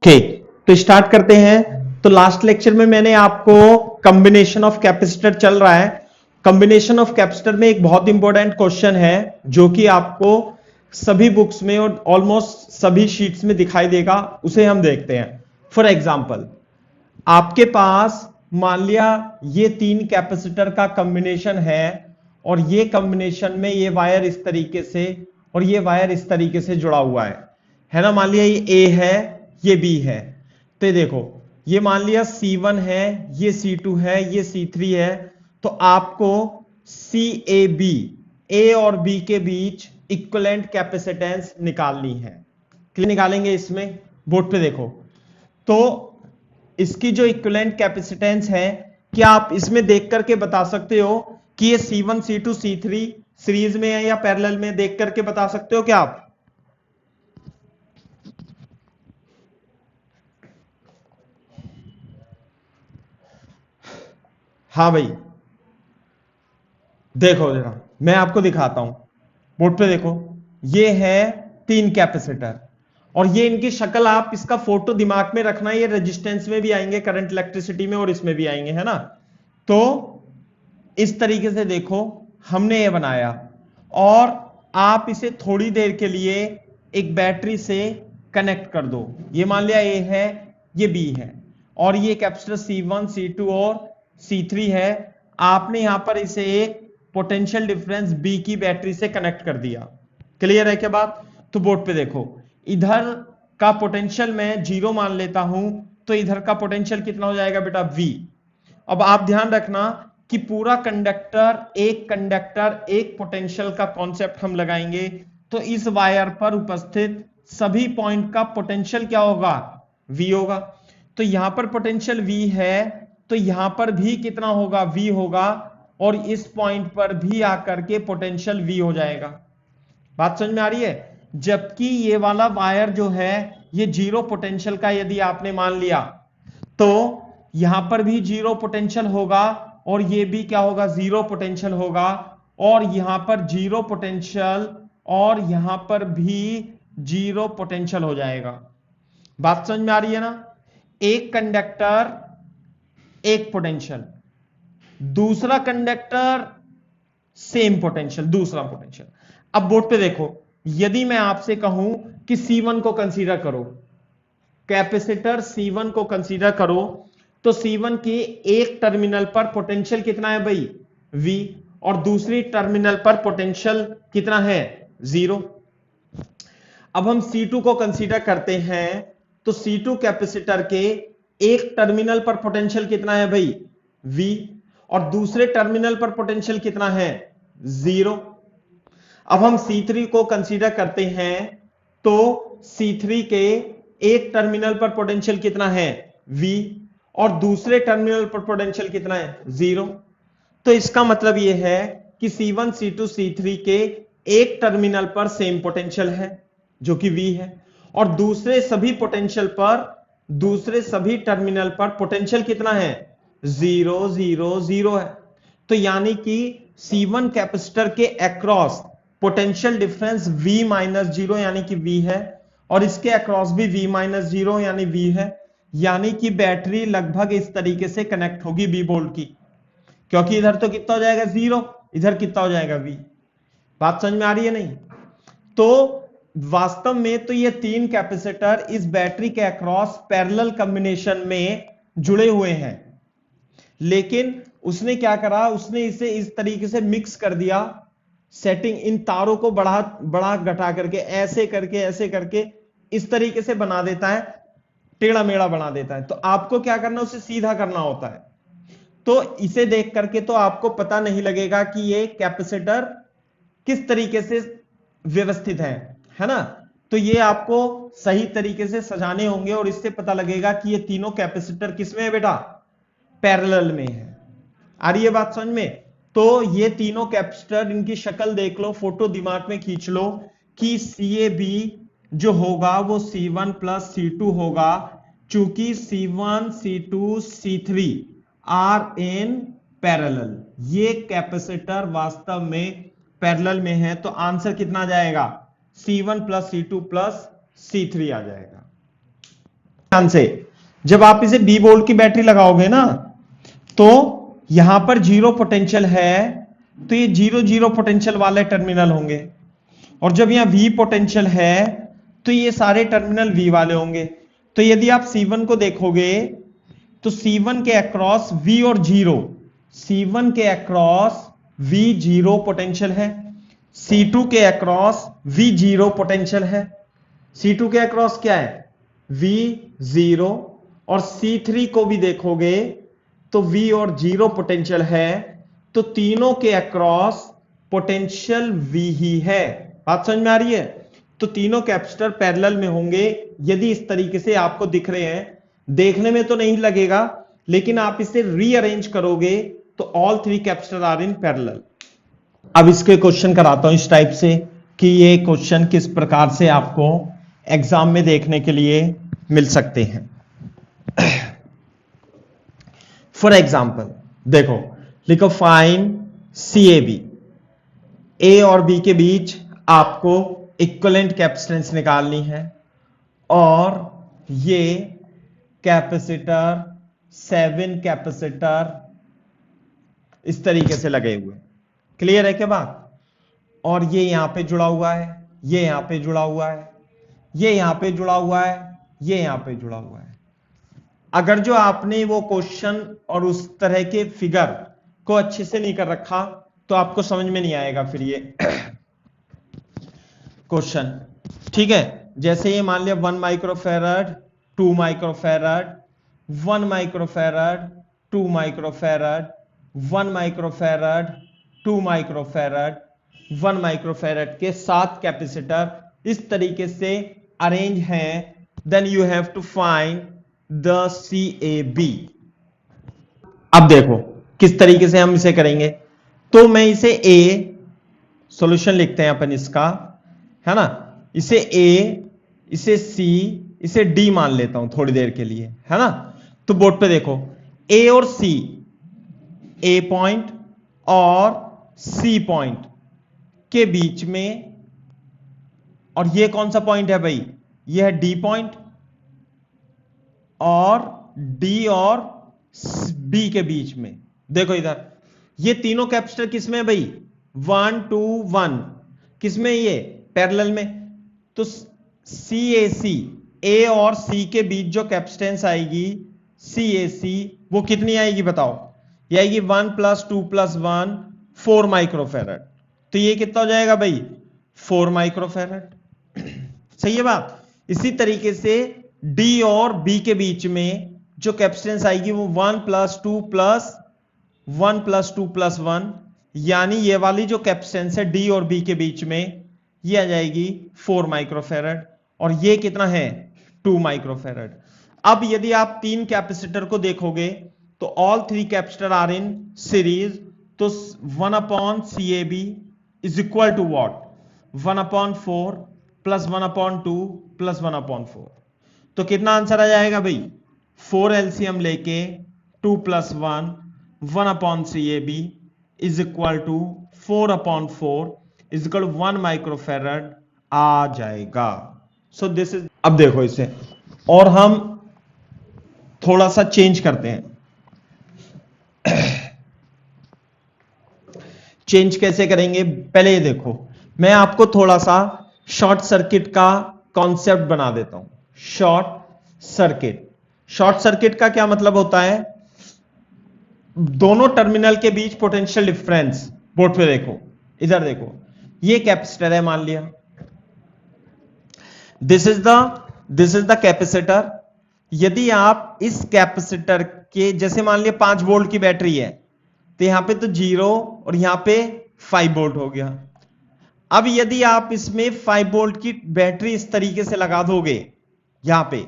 Okay, तो start करते हैं। तो लास्ट लेक्चर में मैंने आपको कॉम्बिनेशन ऑफ कैपेसिटर चल रहा है, कॉम्बिनेशन ऑफ कैपेसिटर में एक बहुत इंपॉर्टेंट क्वेश्चन है जो कि आपको सभी बुक्स में और ऑलमोस्ट सभी शीट्स में दिखाई देगा, उसे हम देखते हैं। फॉर एग्जांपल, आपके पास मान लिया ये तीन कैपेसिटर का कॉम्बिनेशन है और ये कॉम्बिनेशन में ये वायर इस तरीके से और ये वायर इस तरीके से जुड़ा हुआ है ना। मान लिया ये ए है, ये बी है। तो देखो, ये मान लिया C1 है, ये C2 है, ये C3 है। तो आपको CAB, ए और बी के बीच इक्विवेलेंट कैपेसिटेंस निकालनी है। क्लियर निकालेंगे इसमें, बोर्ड पे देखो। तो इसकी जो इक्विवेलेंट कैपेसिटेंस है, क्या आप इसमें देख करके बता सकते हो कि ये C1 C2 C3 सीरीज में है या पैरेलल में? देख करके बता सकते हो क्या आप? हाँ भाई, देखो जरा मैं आपको दिखाता हूं, बोर्ड पे देखो। ये है तीन कैपेसिटर और ये इनकी शक्ल, आप इसका फोटो दिमाग में रखना। ये रेजिस्टेंस में भी आएंगे, करंट इलेक्ट्रिसिटी में, और इसमें भी आएंगे, है ना। तो इस तरीके से देखो, हमने ये बनाया और आप इसे थोड़ी देर के लिए एक बैटरी से कनेक्ट कर दो। ये मान लिया ए है, ये बी है और ये कैपेसिटर C1 C2 और C3 है। आपने यहां पर इसे एक पोटेंशियल डिफरेंस बी की बैटरी से कनेक्ट कर दिया। क्लियर है क्या बात? तो बोर्ड पे देखो, इधर का पोटेंशियल मैं 0 मान लेता हूं, तो इधर का पोटेंशियल कितना हो जाएगा बेटा? V। अब आप ध्यान रखना कि पूरा कंडक्टर एक पोटेंशियल का कॉन्सेप्ट हम लगाएंगे, तो इस वायर पर उपस्थित सभी पॉइंट का पोटेंशियल क्या होगा? V होगा। तो यहां पर पोटेंशियल V है, तो यहां पर भी कितना होगा? V होगा, और इस पॉइंट पर भी आकर के पोटेंशियल V हो जाएगा। बात समझ में आ रही है? जबकि ये वाला वायर जो है, ये जीरो पोटेंशियल का यदि आपने मान लिया, तो यहां पर भी जीरो पोटेंशियल होगा और ये भी क्या होगा? जीरो पोटेंशियल होगा। और यहां पर जीरो पोटेंशियल और यहां पर भी जीरो पोटेंशियल हो जाएगा। बात समझ में आ रही है ना? एक कंडक्टर एक पोटेंशियल, दूसरा कंडक्टर सेम पोटेंशियल, दूसरा पोटेंशियल। अब बोर्ड पे देखो, यदि मैं आपसे कहूं कि C1 को कंसीडर करो, कैपेसिटर C1 को कंसीडर करो, तो C1 के एक टर्मिनल पर पोटेंशियल कितना है भाई? V। और दूसरी टर्मिनल पर पोटेंशियल कितना है? 0। अब हम C2 को कंसीडर करते हैं, तो C2 कैपेसिटर के एक टर्मिनल पर पोटेंशियल कितना है भाई? V। और दूसरे टर्मिनल पर पोटेंशियल कितना है? 0। अब हम C3 को कंसीडर करते हैं, तो C3 के एक टर्मिनल पर पोटेंशियल कितना है? V। और दूसरे टर्मिनल पर पोटेंशियल कितना है? 0। तो इसका मतलब यह है कि C1 C2 C3 के एक टर्मिनल पर सेम पोटेंशियल है जो कि V है, और दूसरे सभी पोटेंशियल पर, दूसरे सभी टर्मिनल पर पोटेंशियल कितना है? 0 0 0 है। तो यानी कि C1 कैपेसिटर के across potential difference V minus 0 यानी कि V है, और इसके अक्रॉस भी V माइनस 0 यानी V है। यानी कि बैटरी लगभग इस तरीके से कनेक्ट होगी B बोल्ट की, क्योंकि इधर तो कितना हो जाएगा? 0, इधर कितना हो जाएगा? V। बात समझ में आ रही है नहीं? तो वास्तव में तो ये तीन कैपेसिटर इस बैटरी के अक्रॉस पैरेलल कॉम्बिनेशन में जुड़े हुए हैं, लेकिन उसने क्या करा? उसने इसे इस तरीके से मिक्स कर दिया, सेटिंग इन तारों को बढ़ा घटा करके, ऐसे करके इस तरीके से बना देता है, टेढ़ा मेढ़ा बना देता है। तो आपको क्या करना? उसे सीधा करना होता है। तो इसे देख करके तो आपको पता नहीं लगेगा कि ये कैपेसिटर किस तरीके से व्यवस्थित है ना। तो ये आपको सही तरीके से सजाने होंगे और इससे पता लगेगा कि ये तीनों कैपेसिटर किसमें है बेटा? पैरेलल में है। आ रही है बात समझ में? तो ये तीनों कैपेसिटर, इनकी शक्ल देख लो, फोटो दिमाग में खींच लो कि CAB जो होगा वो C1 प्लस C2 होगा, चूंकि C1 C2 C3 are in parallel. ये कैपेसिटर वास्तव में पैरेलल में है, तो आंसर कितना आ जाएगा? C1 plus C2 plus C3 आ जाएगा। ध्यान से, जब आप इसे बी वोल्ट की बैटरी लगाओगे ना, तो यहां पर जीरो पोटेंशियल है, तो ये जीरो जीरो पोटेंशियल वाले टर्मिनल होंगे, और जब यहां वी पोटेंशियल है तो ये सारे टर्मिनल वी वाले होंगे। तो यदि आप C1 को देखोगे तो C1 के अक्रॉस V और जीरो, C1 के अक्रॉस V जीरो पोटेंशियल है, C2 के अक्रॉस V जीरो पोटेंशियल है, C2 के अक्रॉस क्या है V जीरो, और C3 को भी देखोगे तो V और जीरो पोटेंशियल है, तो तीनों के अक्रॉस पोटेंशियल V ही है। बात समझ में आ रही है? तो तीनों कैपेसिटर पैरेलल में होंगे यदि इस तरीके से आपको दिख रहे हैं। देखने में तो नहीं लगेगा, लेकिन आप इसे रीअरेंज करोगे तो all three capacitor are in parallel. अब इसके क्वेश्चन कराता हूं इस टाइप से कि ये क्वेश्चन किस प्रकार से आपको एग्जाम में देखने के लिए मिल सकते हैं। फॉर एग्जाम्पल देखो, लिखो फाइंड CAB, A और B के बीच आपको इक्विवेलेंट कैपेसिटेंस निकालनी है, और ये कैपेसिटर 7 कैपेसिटर इस तरीके से लगे हुए, क्लियर है क्या बात? और ये यहां पे जुड़ा हुआ है, ये यहां पे जुड़ा हुआ है, ये यहां पे जुड़ा हुआ है, ये यहां पे जुड़ा हुआ है। अगर जो आपने वो क्वेश्चन और उस तरह के फिगर को अच्छे से नहीं कर रखा तो आपको समझ में नहीं आएगा फिर ये क्वेश्चन, ठीक है? जैसे ये मान लिया 1 microfarad, 2 microfarad, 1 microfarad, 2 microfarad, 1 microfarad, 2 microfarad, 1 microfarad के 7 कैपेसिटर इस तरीके से अरेंज हैं। Then you have to find the CAB। अब देखो किस तरीके से हम इसे करेंगे। तो मैं इसे A सॉल्यूशन लिखते हैं अपन इसका, है ना, इसे A, इसे C, इसे D मान लेता हूं थोड़ी देर के लिए, है ना। तो बोर्ड पे देखो A और C, A पॉइंट और C पॉइंट के बीच में, और ये कौन सा पॉइंट है भाई? ये है D पॉइंट, और D और B के बीच में देखो इधर ये तीनों कैपेसिटर किसमें है भाई? 1 2 1 किसमें? ये पैरेलल में। तो CAC, A और C के बीच जो कैपेसिटेंस आएगी CAC वो कितनी आएगी बताओ? ये आएगी 1 + 2 + 1 4 माइक्रोफैरड। तो ये कितना हो जाएगा भाई? 4 माइक्रोफैरड। सही है बात? इसी तरीके से D और B के बीच में जो कैपेसिटेंस आएगी वो 1 + 2 + 1 + 2 + 1, यानी ये वाली जो कैपेसिटेंस है D और B के बीच में ये आ जाएगी 4 माइक्रोफैरड, और ये कितना है? 2 माइक्रोफैरड। अब यदि आप तीन कैपेसिटर को देखोगे तो all three capacitor are in series, तो 1/CAB is equal to what? 1/4 + 1/2 + 1/4। तो कितना आंसर आ जाएगा भाई? 4 LCM लेके 2 + 1 1/CAB is equal to 4/4 is equal 1 microfarad आ जाएगा। सो दिस इज, अब देखो इसे और हम थोड़ा सा चेंज करते हैं। चेंज कैसे करेंगे? पहले ये देखो, मैं आपको थोड़ा सा शॉर्ट सर्किट का कॉन्सेप्ट बना देता हूं। शॉर्ट सर्किट, शॉर्ट सर्किट का क्या मतलब होता है? दोनों टर्मिनल के बीच पोटेंशियल डिफरेंस। बोर्ड पे देखो, इधर देखो, ये कैपेसिटर है मान लिया, दिस इज द कैपेसिटर। यदि आप इस कैपेसिटर के, जैसे मान लिया 5 वोल्ट की बैटरी है, तो यहां पे तो 0 और यहां पे 5 वोल्ट हो गया। अब यदि आप इसमें 5 वोल्ट की बैटरी इस तरीके से लगा दोगे यहां पे,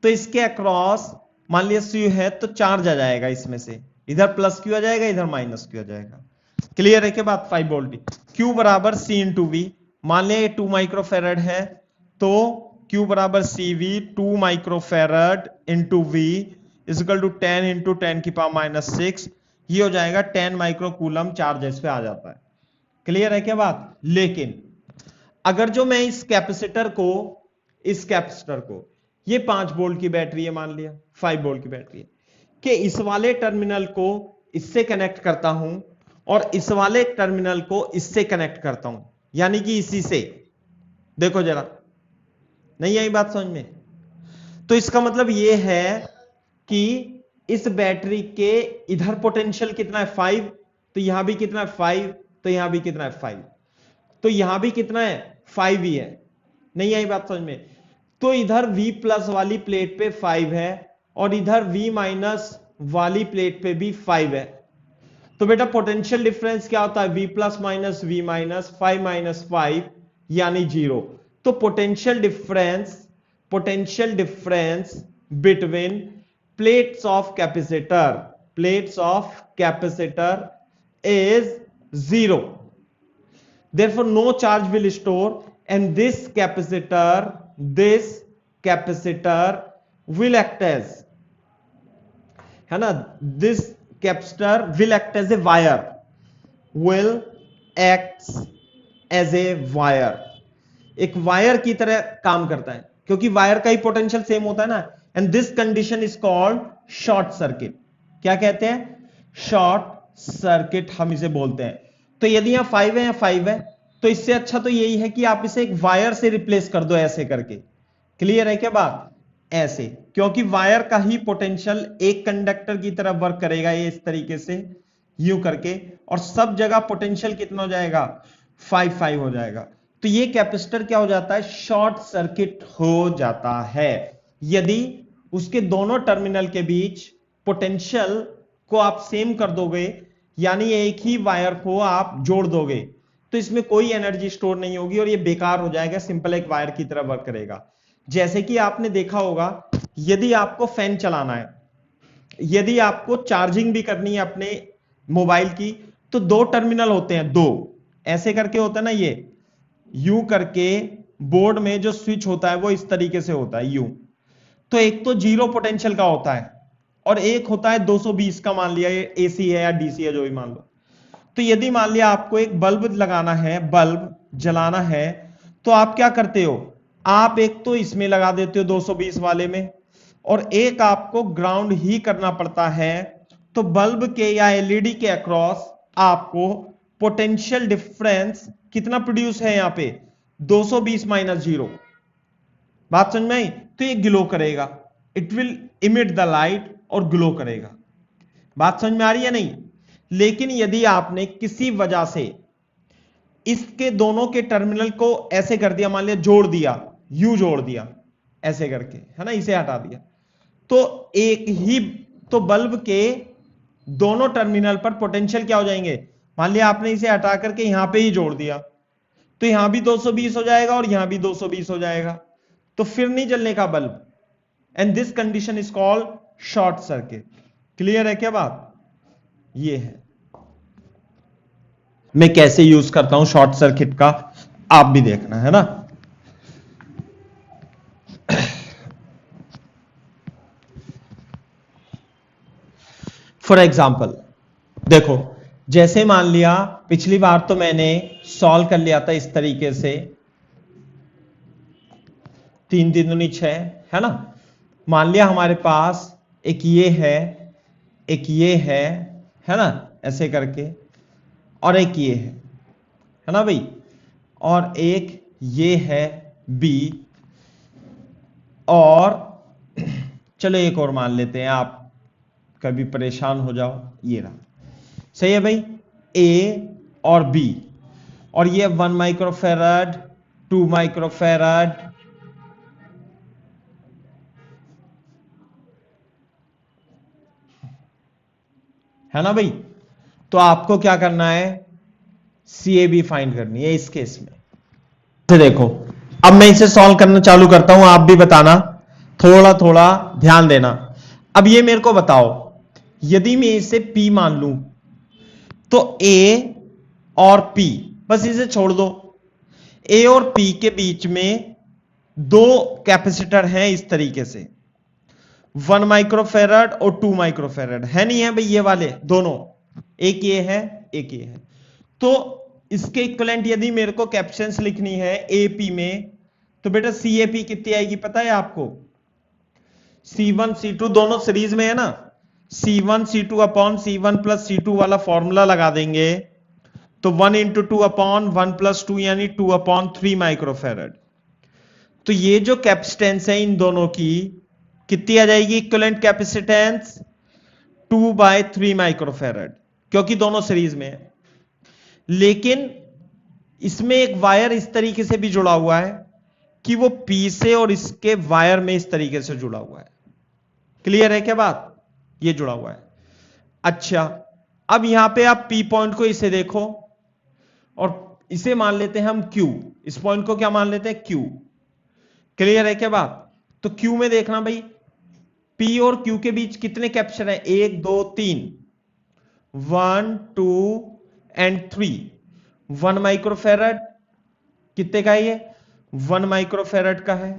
तो इसके अक्रॉस मान लिया Q है तो चार्ज आ जाएगा इसमें से, इधर प्लस Q आ जाएगा, इधर माइनस Q आ जाएगा। क्लियर है क्या बात? 5 वोल्ट Q बराबर C × V। मान लिया ये 2 माइक्रोफैरड है तो Q बराबर CV 2 microfarad × V is equal to 10 × 10⁻⁻6। ये हो जाएगा 10 माइक्रोकूलम चार्ज इस पे आ जाता है। क्लियर है क्या बात? लेकिन अगर जो मैं इस कैपेसिटर को ये 5 वोल्ट की बैटरी है, मान लिया 5 वोल्ट की बैटरी है, कि इस वाले टर्मिनल को इससे कनेक्ट करता हूं और इस वाले टर्मिनल को इससे कनेक्ट करता हूं, यानी कि इसी से। देखो जरा, नहीं आई बात समझ में? तो इसका मतलब यह है कि इस बैटरी के इधर पोटेंशियल कितना है 5, तो यहां भी कितना है 5, तो यहां भी कितना है 5, तो यहां भी कितना है 5 ही है। नहीं आई बात समझ में? तो इधर V प्लस वाली प्लेट पे 5 है और इधर V माइनस वाली प्लेट पे भी 5 है। तो बेटा पोटेंशियल डिफरेंस क्या होता है? V plus minus V minus 5 minus 5 यानी 0। तो potential difference between plates of capacitor is 0. Therefore no charge will store and this capacitor will act as, है ना, this capacitor will act as a wire, एक wire की तरह काम करता है, क्योंकि वायर का ही पोटेंशियल सेम होता है ना। And this condition is called short circuit. क्या कहते हैं? शॉर्ट सर्किट हम इसे बोलते हैं। तो यदि यहां 5 है या 5 है, तो इससे अच्छा तो यही है कि आप इसे एक वायर से रिप्लेस कर दो, ऐसे करके। क्लियर है क्या बात? ऐसे, क्योंकि वायर का ही पोटेंशियल एक कंडक्टर की तरह वर्क करेगा, ये इस तरीके से यूं करके, और सब जगह पोटेंशियल कितना हो जाएगा? 5 हो जाएगा। तो ये कैपेसिटर क्या हो जाता है? शॉर्ट सर्किट हो जाता है। यदि उसके दोनों टर्मिनल के बीच पोटेंशियल को आप सेम कर दोगे, यानी एक ही वायर को आप जोड़ दोगे, तो इसमें कोई एनर्जी स्टोर नहीं होगी और ये बेकार हो जाएगा, सिंपल एक वायर की तरह वर्क करेगा। जैसे कि आपने देखा होगा, यदि आपको फैन चलाना है, यदि आपको चार्जिंग भी करनी है अपने मोबाइल की, तो 2 टर्मिनल होते हैं, 2 ऐसे करके होता है ना, ये यू करके बोर्ड में जो स्विच होता है वो इस तरीके से होता है, यू। तो एक तो 0 पोटेंशियल का होता है और एक होता है 220 का, मान लिया ये एसी है या डीसी है, जो भी मान लो। तो यदि मान लिया आपको एक बल्ब लगाना है, बल्ब जलाना है, तो आप क्या करते हो? आप एक तो इसमें लगा देते हो 220 वाले में, और एक आपको ग्राउंड ही करना पड़ता है। तो बल्ब के या एलईडी के अक्रॉस आपको पोटेंशियल डिफरेंस कितना प्रोड्यूस है? यहां पे 220 माइनस 0। बात समझ में आई? तो ये ग्लो करेगा, it will emit the light और ग्लो करेगा। बात समझ में आ रही है नहीं? लेकिन यदि आपने किसी वजह से इसके दोनों के टर्मिनल को ऐसे कर दिया, मान लिया जोड़ दिया, यू जोड़ दिया ऐसे करके, है ना, इसे हटा दिया, तो एक ही, तो बल्ब के दोनों टर्मिनल पर पोटेंशियल क्या हो जाएंगे? मान लिया आपने इसे हटा करके यहां पे ही जोड़ दिया, तो यहां भी 220 हो जाएगा और यहां भी 220 हो जाएगा, तो फिर नहीं जलने का bulb. And this condition is called short circuit. Clear है क्या बात? ये है मैं कैसे यूज करता हूं शॉर्ट सर्किट का, आप भी देखना, है ना। फॉर एग्जाम्पल देखो, जैसे मान लिया पिछली बार तो मैंने सॉल्व कर लिया था इस तरीके से, 3 3 दूनी 6, है ना। मान लिया हमारे पास एक ये है, एक ये है ना, ऐसे करके, और एक ये है ना भाई, और एक ये है बी, और चलो एक और मान लेते हैं, आप कभी परेशान हो जाओ, ये रहा, सही है भाई, ए और बी, और ये 1 माइक्रोफेराड, 2 माइक्रोफेराड, है ना भाई। तो आपको क्या करना है? CAB फाइंड करनी है इस केस में। तो देखो, अब मैं इसे सॉल्व करना चालू करता हूं, आप भी बताना, थोड़ा थोड़ा ध्यान देना। अब ये मेरे को बताओ, यदि मैं इसे P मान लूं, तो A और P, बस इसे छोड़ दो, A और P के बीच में 2 कैपेसिटर हैं इस तरीके से, 1 माइक्रोफेराड और 2 माइक्रोफेराड, है नहीं है भाई ये वाले दोनों, एक ये है एक ये है। तो इसके इक्विवेलेंट यदि मेरे को कैपेसिटेंस लिखनी है AP में, तो बेटा CAP कितनी आएगी पता है आपको? C1 C2 दोनों सीरीज में है ना, C1 C2 upon C1 plus C2 वाला फॉर्मूला लगा देंगे तो 1 इंटू 2 अपॉन 1 प्लस 2 यानी 2 अपॉन 3 माइक्रोफेरेड। तो ये जो कैपेसिटेंस है इन दोनों की कितनी आ जाएगी, इक्विवेलेंट कैपेसिटेंस 2/3 माइक्रोफेरेड, क्योंकि दोनों सीरीज में है। लेकिन इसमें एक वायर इस तरीके से भी जुड़ा हुआ है कि वो P से और इसके वायर में इस तरीके से जुड़ा हुआ है। क्लियर है क्या बात, ये जुड़ा हुआ है। अच्छा, अब यहां पे आप P पॉइंट को इसे देखो और इसे मान लेते हैं हम Q, इस पॉइंट को क्या मान लेते हैं, Q। क्लियर है क्या बात, तो Q में देखना भाई P और Q के बीच कितने कैपेसिटर हैं, 1 2 3, 1 2 एंड 3, 1 माइक्रोफेरेड कितने का है ये, 1 माइक्रोफेरेड का है,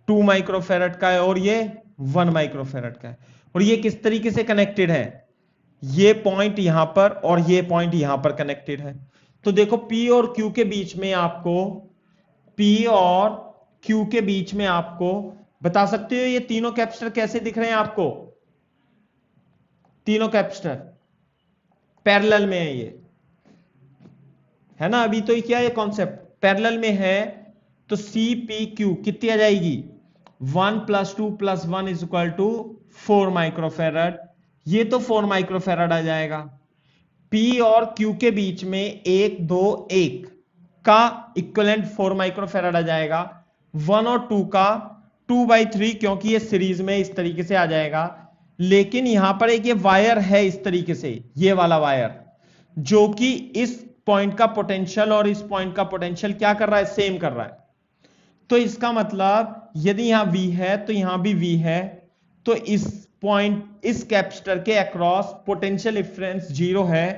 2 माइक्रोफेरेड का है और ये 1 माइक्रोफेरेड का है। और ये किस तरीके से कनेक्टेड है, ये पॉइंट यहां पर और ये पॉइंट यहां पर कनेक्टेड है। तो देखो P और Q के बीच में आपको, P और Q के बीच में आपको बता सकते हो ये तीनों कैपेसिटर कैसे दिख रहे हैं आपको, तीनों कैपेसिटर पैरेलल में है, ये है ना, अभी तो ये क्या है कॉन्सेप्ट पैरेलल में है। तो CPQ कितनी आ जाएगी, 1 plus 2 plus 1 is equal to 4 microfarad, ये तो 4 माइक्रोफेरेड आ जाएगा। P और Q के बीच में 1 2 1 का इक्विवेलेंट 4 माइक्रोफेरेड आ जाएगा, 1 और 2 का 2/3 क्योंकि ये सीरीज में इस तरीके से आ जाएगा। लेकिन यहां पर एक ये वायर है इस तरीके से, ये वाला वायर जो कि इस पॉइंट का पोटेंशियल और इस पॉइंट का पोटेंशियल क्या कर रहा है, सेम कर रहा है। तो इसका मतलब यदि यहां V है तो यहां भी V है, तो इस पॉइंट, इस कैपेसिटर के अक्रॉस पोटेंशियल डिफरेंस 0 है।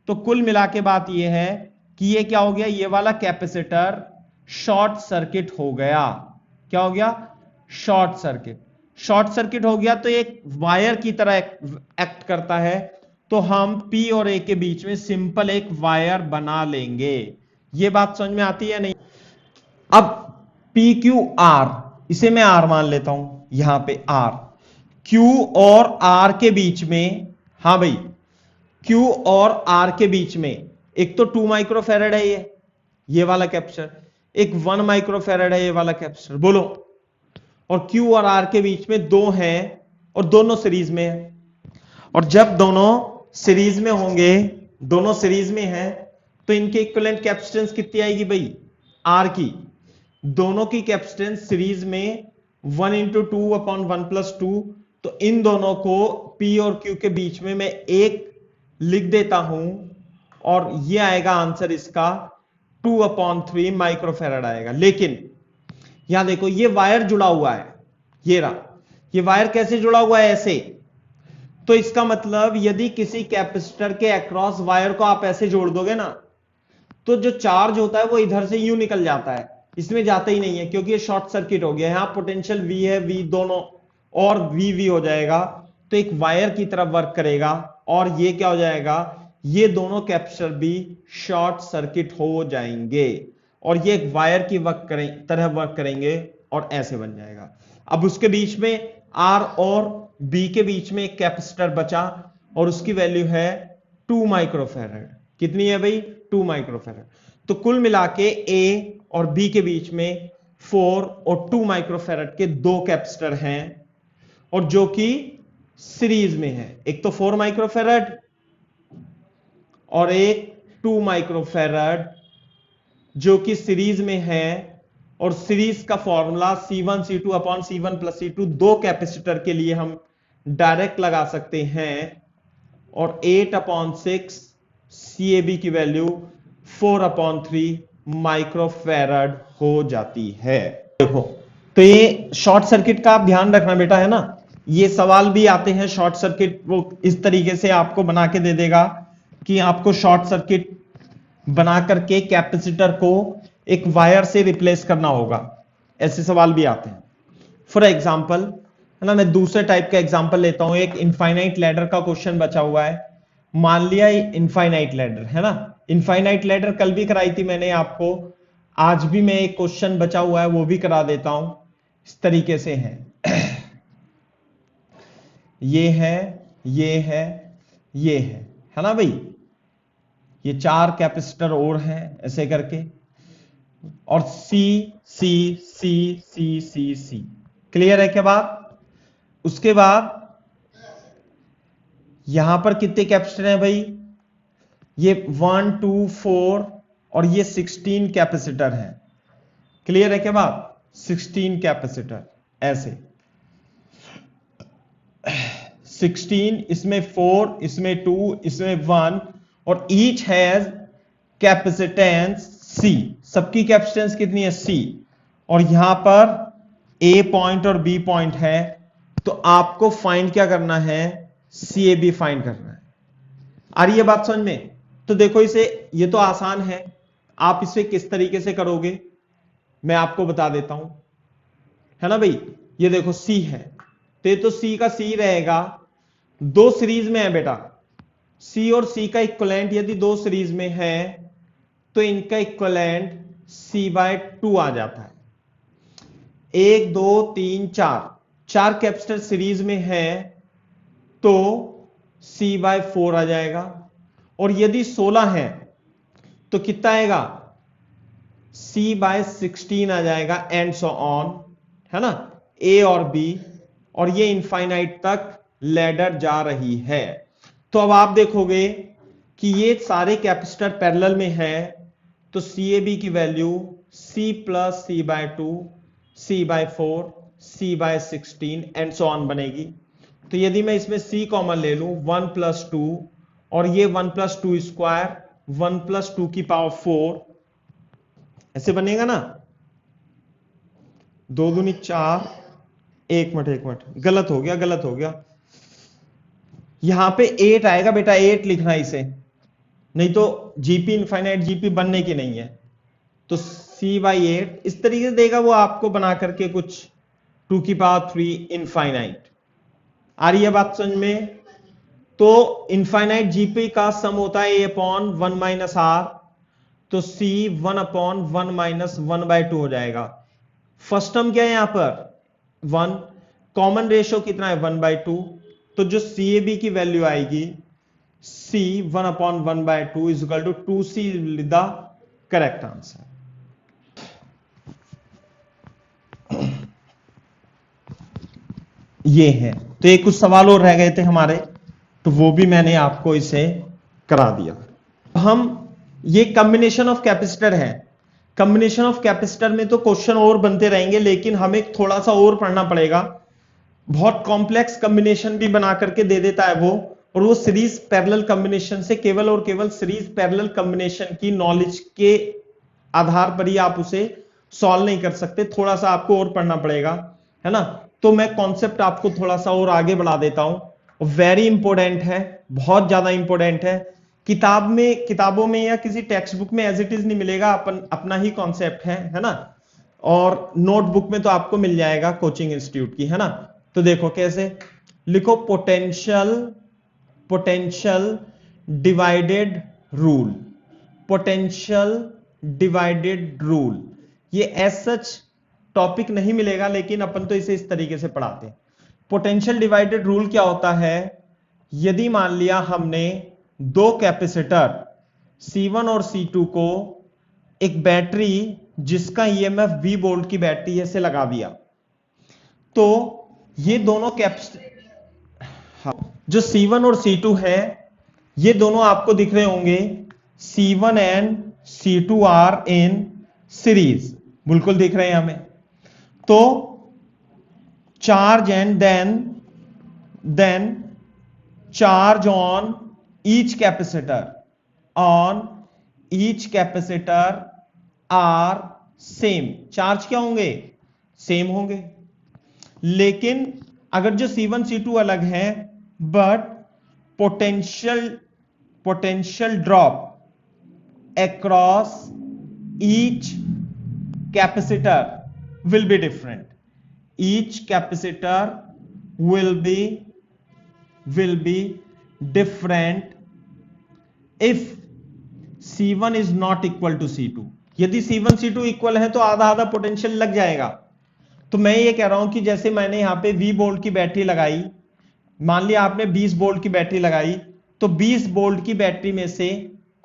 तो कुल मिला के बात यह है कि ये क्या हो गया, ये वाला कैपेसिटर शॉर्ट सर्किट हो गया। क्या हो गया, शॉर्ट सर्किट। शॉर्ट सर्किट हो गया तो एक वायर की तरह एक्ट करता है। तो हम P और A के बीच में सिंपल एक वायर बना लेंगे। ये बात समझ में आती है नहीं। अब PQR, इसे मैं R मान लेता हूं, यहां पे R, Q और R के बीच में, हां भाई Q और R के बीच में एक तो 2 माइक्रोफेरेड है ये वाला कैपेसिटर, एक 1 माइक्रोफेरेड है ये वाला कैपेसिटर, बोलो। और Q और R के बीच में 2 हैं और दोनों सीरीज में है। और जब दोनों सीरीज में होंगे, दोनों सीरीज में है, तो इनके इक्विवेलेंट कैपेसिटेंस कितनी आएगी भाई, R की। दोनों की कैपेसिटेंस सीरीज में 1 इंटू 2 अपॉन 1 प्लस 2। तो इन दोनों को P और Q के बीच में मैं 1 लिख देता हूं और ये आएगा आंसर इसका 2/3 माइक्रोफेरेड आएगा। लेकिन यहां देखो ये वायर जुड़ा हुआ है, ये रहा, ये वायर कैसे जुड़ा हुआ है, ऐसे। तो इसका मतलब यदि किसी कैपेसिटर के अक्रॉस वायर को आप ऐसे जोड़ दोगे ना, तो जो चार्ज होता है वो इधर से यूं निकल जाता है, इसमें जाता ही नहीं है, क्योंकि ये शॉर्ट सर्किट हो गया। यहां पोटेंशियल V है, V दोनों और V हो जाएगा, तो एक वायर की तरफ वर्क करेगा। और ये क्या हो जाएगा, ये दोनों कैपेसिटर भी शॉर्ट सर्किट हो जाएंगे और ये एक वायर की तरह वर्क करेंगे और ऐसे बन जाएगा। अब उसके बीच में R और B के बीच में एक कैपेसिटर बचा और उसकी वैल्यू है 2 माइक्रोफेरेड। कितनी है भाई, 2 माइक्रोफेरेड। तो कुल मिला के A और B के बीच में 4 और 2 माइक्रोफेरेड के 2 कैपेसिटर हैं और जो कि सीरीज में है। एक तो 4 माइक्रोफेरेड और एक 2 माइक्रोफेरेड जो कि सीरीज में है। और सीरीज का formula C1 C2 upon C1 plus C2 दो कैपेसिटर के लिए हम डायरेक्ट लगा सकते हैं और 8/6 CAB की वैल्यू 4/3 माइक्रोफेरेड हो जाती है। देखो, तो ये शॉर्ट सर्किट का आप ध्यान रखना बेटा, है ना। ये सवाल भी आते हैं शॉर्ट सर्किट, वो इस तरीके से आपको बना के दे देगा कि आपको शॉर्ट सर्किट बना करके कैपेसिटर को एक वायर से रिप्लेस करना होगा। ऐसे सवाल भी आते हैं। फॉर एग्जाम्पल, है ना, मैं दूसरे टाइप का एग्जाम्पल लेता हूं। एक इनफाइनाइट लैडर का क्वेश्चन बचा हुआ है। मान लिया इनफाइनाइट लैडर, है ना, इनफाइनाइट लैडर कल भी कराई थी मैंने आपको, आज भी मैं एक क्वेश्चन बचा हुआ है वो भी करा देता हूं। इस तरीके से है ये है, ये है, ये है ना भाई। ये 4 कैपेसिटर और हैं ऐसे करके, और सी सी सी सी सी सी। क्लियर है क्या बात? उसके बाद यहां पर कितने कैपेसिटर हैं भाई? ये 1 2 4 और ये 16 कैपेसिटर हैं। क्लियर है क्या बात? 16 कैपेसिटर ऐसे, 16, इसमें 4, इसमें 2, इसमें 1, और ईच हैज कैपेसिटेंस C। सबकी कैपेसिटेंस कितनी है? C। और यहां पर A पॉइंट और B पॉइंट है, तो आपको फाइंड क्या करना है? CAB फाइंड करना है। आ रही है बात समझ में? तो देखो इसे, ये तो आसान है, आप इसे किस तरीके से करोगे मैं आपको बता देता हूं, है ना भाई। ये देखो C है, तो ये तो C का C रहेगा, दो सीरीज में है बेटा, C और C का इक्विवेलेंट यदि दो सीरीज में है तो इनका इक्विवेलेंट C/2 आ जाता है। 1 2 3 4, 4 कैपेसिटर सीरीज में है तो C/4 आ जाएगा, और यदि 16 है तो कितना आएगा? C/16 आ जाएगा, एंड सो ऑन, है ना, A और B, और ये इनफाइनाइट तक लैडर जा रही है। तो अब आप देखोगे कि ये सारे कैपेसिटर पैरेलल में है, तो CAB की value C + C/2, C/4, C/16 and so on बनेगी। तो यदि मैं इसमें C कॉमन ले लूं, 1 + 2, और ये 1 + 2 स्क्वायर, 1 + 2 की पावर 4, ऐसे बनेगा ना, 2 दूनी 4, एक मिनट, गलत हो गया, यहां पे 8 आएगा बेटा, 8 लिखना इसे, नहीं तो जीपी इनफाइनाइट जीपी बनने की नहीं है। तो C/8 इस तरीके से देगा वो आपको बना करके कुछ 2 की पावर 3 इनफाइनाइट। आ रही है बात समझ में? तो इनफाइनाइट जीपी का सम होता है A/1 - R, तो C 1/1 - 1/2 हो जाएगा। फर्स्ट टर्म क्या है यहां पर? 1, कॉमन रेशियो कितना है? 1/2, तो जो CAB की वैल्यू आएगी C 1/1/2 is equal to 2C, the correct answer. ये है, तो ये कुछ सवाल और रह गए थे हमारे, तो वो भी मैंने आपको इसे करा दिया। हम, ये कॉम्बिनेशन ऑफ कैपेसिटर है, कॉम्बिनेशन ऑफ कैपेसिटर में तो क्वेश्चन और बनते रहेंगे, लेकिन हमें थोड़ा सा और पढ़ना पड़ेगा। बहुत कॉम्प्लेक्स कॉम्बिनेशन भी बना करके दे देता है वो, और वो सीरीज पैरेलल कॉम्बिनेशन से केवल और केवल सीरीज पैरेलल कॉम्बिनेशन की नॉलेज के आधार पर ही आप उसे सॉल्व नहीं कर सकते, थोड़ा सा आपको और पढ़ना पड़ेगा, है ना। तो मैं कॉन्सेप्ट आपको थोड़ा सा और आगे बढ़ा देता हूं, वेरी इंपॉर्टेंट है, बहुत ज्यादा इंपॉर्टेंट है। किताबों में या किसी टेक्स्ट बुक में एज इट इज नहीं मिलेगा, अपना ही कॉन्सेप्ट है ना, और नोटबुक में तो आपको मिल जाएगा कोचिंग इंस्टीट्यूट की, है ना। तो देखो कैसे लिखो, potential divided rule, potential divided rule, ये एज सच टॉपिक नहीं मिलेगा, लेकिन अपन तो इसे इस तरीके से पढ़ाते हैं। पोटेंशियल डिवाइडेड रूल क्या होता है? यदि मान लिया हमने दो कैपेसिटर C1 और C2 को एक बैटरी जिसका EMF 20 वोल्ट की बैटरी है से लगा दिया, तो ये दोनों कैपेसिटर, हाँ, जो C1 और C2 है, ये दोनों आपको दिख रहे होंगे, C1 and C2 are in series, बिल्कुल दिख रहे हैं हमें। तो charge and then charge on each capacitor are same, charge क्या होंगे? सेम होंगे। लेकिन अगर जो C1 C2 अलग है, but potential drop across each capacitor will be different, each capacitor will be different if C1 is not equal to C2। यदि C1 C2 equal है तो आधा आधा पोटेंशियल लग जाएगा। तो मैं ये कह रहा हूं कि जैसे मैंने यहां पे 20 वोल्ट की बैटरी लगाई, मान लिया आपने 20 वोल्ट की बैटरी लगाई, तो 20 वोल्ट की बैटरी में से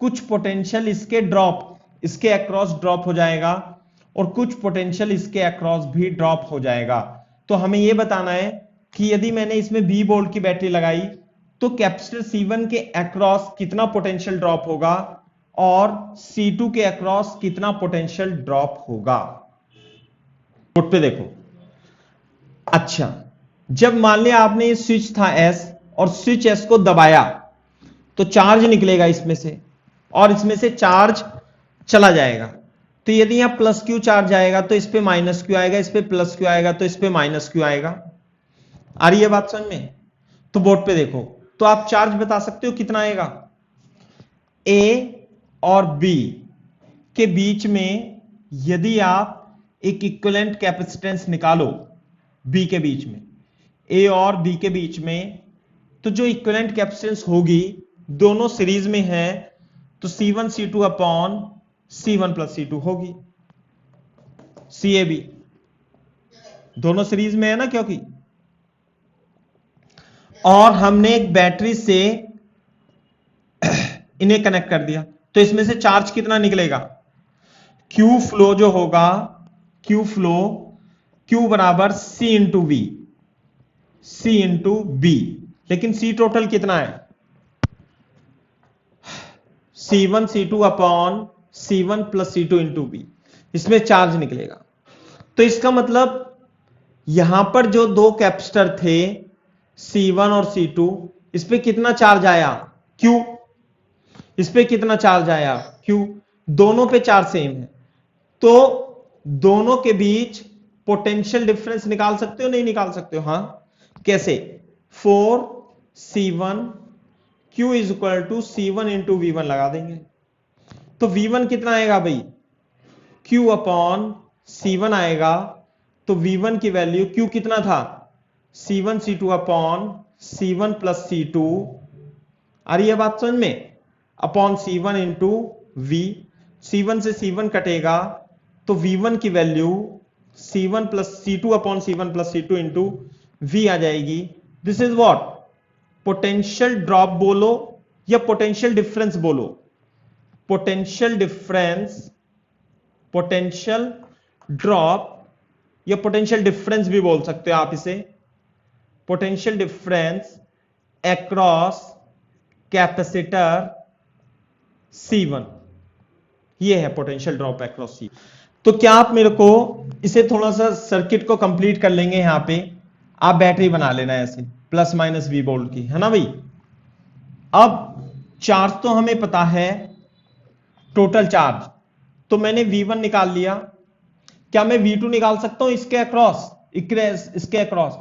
कुछ पोटेंशियल इसके अक्रॉस ड्रॉप हो जाएगा और कुछ पोटेंशियल इसके अक्रॉस भी ड्रॉप हो जाएगा। तो हमें यह बताना है कि यदि मैंने इसमें 20 वोल्ट की बैटरी लगाई तो कैपेसिटर C1 के अक्रॉस कितना पोटेंशियल ड्रॉप होगा और C2 के अक्रॉस कितना पोटेंशियल ड्रॉप होगा। बोर्ड पे देखो। अच्छा, जब मान लिया आपने ये स्विच था S और स्विच S को दबाया तो चार्ज निकलेगा इसमें से और इसमें से चार्ज चला जाएगा। तो यदि यहां प्लस क्यू चार्ज आएगा तो इस पे माइनस क्यू आएगा, इस पे प्लस क्यू आएगा तो इस पे माइनस क्यू आएगा। आ रही है बात समझ में? तो बोर्ड पे देखो, तो आप चार्ज बता सकते हो कितना आएगा। ए और बी के बीच में यदि आप एक इक्विवेलेंट कैपेसिटेंस निकालो बी के बीच में, ए और बी के बीच में, तो जो इक्विवेलेंट कैपेसिटेंस होगी दोनों सीरीज में है तो C1 C2 upon C1 plus C2 होगी। CAB दोनों सीरीज में है ना, क्योंकि और हमने एक बैटरी से इन्हें कनेक्ट कर दिया तो इसमें से चार्ज कितना निकलेगा। Q फ्लो जो होगा, Q फ्लो Q बराबर C into V, C into B, लेकिन C टोटल कितना है C1 C2 upon C1 plus C2 into B, इसमें चार्ज निकलेगा। तो इसका मतलब यहां पर जो दो कैपेसिटर थे C1 और C2, इस पे कितना चार्ज आया Q, इस पे कितना चार्ज आया Q, दोनों पे चार्ज सेम है तो दोनों के बीच पोटेंशियल डिफरेंस निकाल सकते हो नहीं निकाल सकते हो। हाँ, कैसे? 4C1 Q is equal to C1 into V1 लगा देंगे तो V1 कितना आएगा भाई, Q अपॉन C1 आएगा। तो V1 की वैल्यू Q कितना था C1 C2 upon C1 plus C2, आ रही है बात समझ में, upon C1 into V। C1 से C1 कटेगा तो V1 की value C1 plus C2 upon C1 plus C2 into V आ जाएगी। This is what, potential drop बोलो या पोटेंशियल डिफरेंस बोलो, पोटेंशियल डिफरेंस, पोटेंशियल ड्रॉप या पोटेंशियल डिफरेंस भी बोल सकते हो आप इसे, potential difference across capacitor C1, ये है पोटेंशियल ड्रॉप अक्रॉस C। तो क्या आप मेरे को इसे थोड़ा सा सर्किट को कंप्लीट कर लेंगे, यहां पे आप बैटरी बना लेना ऐसे प्लस माइनस V वोल्ट की, है ना भाई। अब चार्ज तो हमें पता है टोटल चार्ज, तो मैंने V1 निकाल लिया, क्या मैं V2 निकाल सकता हूं इसके अक्रॉस, इसके across